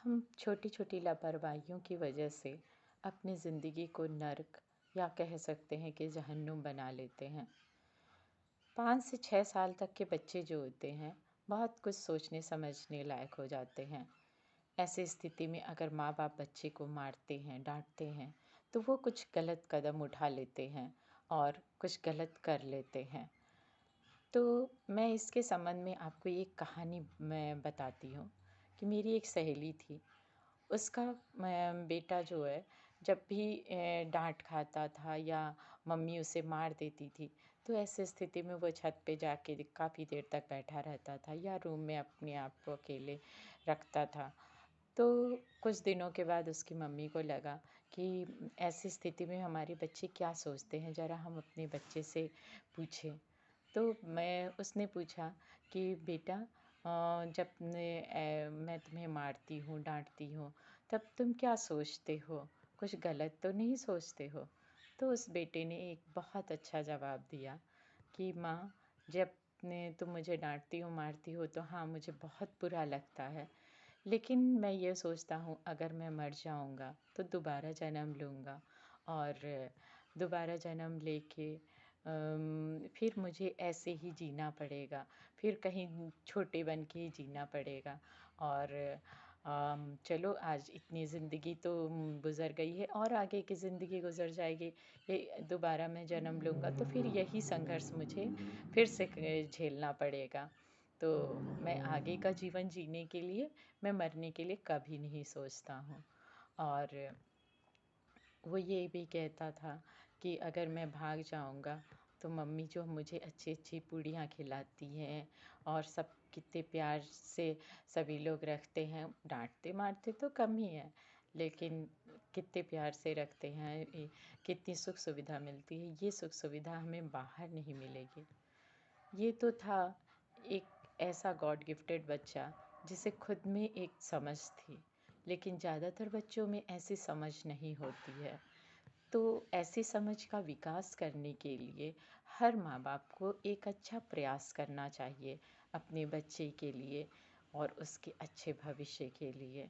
हम छोटी-छोटी लापरवाहियों की वजह से अपनी ज़िंदगी को नर्क या कह सकते हैं कि जहन्नुम बना लेते हैं। 5 से 6 साल तक के बच्चे जो होते हैं, बहुत कुछ सोचने समझने लायक हो जाते हैं। ऐसी स्थिति में अगर माँ-बाप बच्चे को मारते हैं, डाँटते हैं, तो वो कुछ गलत कदम उठा लेते हैं और कुछ गलत कर लेते हैं। तो मैं इसके संबंध में आपको एक कहानी मैं बताती हूँ कि मेरी एक सहेली थी। उसका बेटा जो है जब भी डाँट खाता था या मम्मी उसे मार देती थी, तो ऐसी स्थिति में वो छत पे जाके काफ़ी देर तक बैठा रहता था या रूम में अपने आप को अकेले रखता था। तो कुछ दिनों के बाद उसकी मम्मी को लगा कि ऐसी स्थिति में हमारे बच्चे क्या सोचते हैं, ज़रा हम अपने बच्चे से पूछें। तो उसने पूछा कि बेटा, जब मैं तुम्हें मारती हूँ, डाँटती हूँ, तब तुम क्या सोचते हो? कुछ गलत तो नहीं सोचते हो? तो उस बेटे ने एक बहुत अच्छा जवाब दिया कि माँ, जब तुम मुझे डाँटती हो, मारती हो तो हाँ, मुझे बहुत बुरा लगता है। लेकिन मैं ये सोचता हूँ अगर मैं मर जाऊँगा तो दोबारा जन्म लूँगा और दोबारा जन्म लेके फिर मुझे ऐसे ही जीना पड़ेगा, फिर कहीं छोटे बन के ही जीना पड़ेगा और चलो आज इतनी ज़िंदगी तो गुज़र गई है और आगे की ज़िंदगी गुज़र जाएगी। ये दोबारा मैं जन्म लूँगा तो फिर यही संघर्ष मुझे फिर से झेलना पड़ेगा। तो मैं आगे का जीवन जीने के लिए मैं मरने के लिए कभी नहीं सोचता हूँ। और वो ये भी कहता था कि अगर मैं भाग जाऊँगा तो मम्मी जो मुझे अच्छी-अच्छी पूड़ियाँ खिलाती हैं और सब कितने प्यार से सभी लोग रखते हैं, डाँटते-मारते तो कम ही है, लेकिन कितने प्यार से रखते हैं, कितनी सुख-सुविधा मिलती है, ये सुख-सुविधा हमें बाहर नहीं मिलेगी। ये तो था एक ऐसा गॉड गिफ्टेड बच्चा जिसे खुद में एक समझ थी, लेकिन ज़्यादातर बच्चों में ऐसी समझ नहीं होती है। तो ऐसी समझ का विकास करने के लिए हर माँ-बाप को एक अच्छा प्रयास करना चाहिए अपने बच्चे के लिए और उसके अच्छे भविष्य के लिए।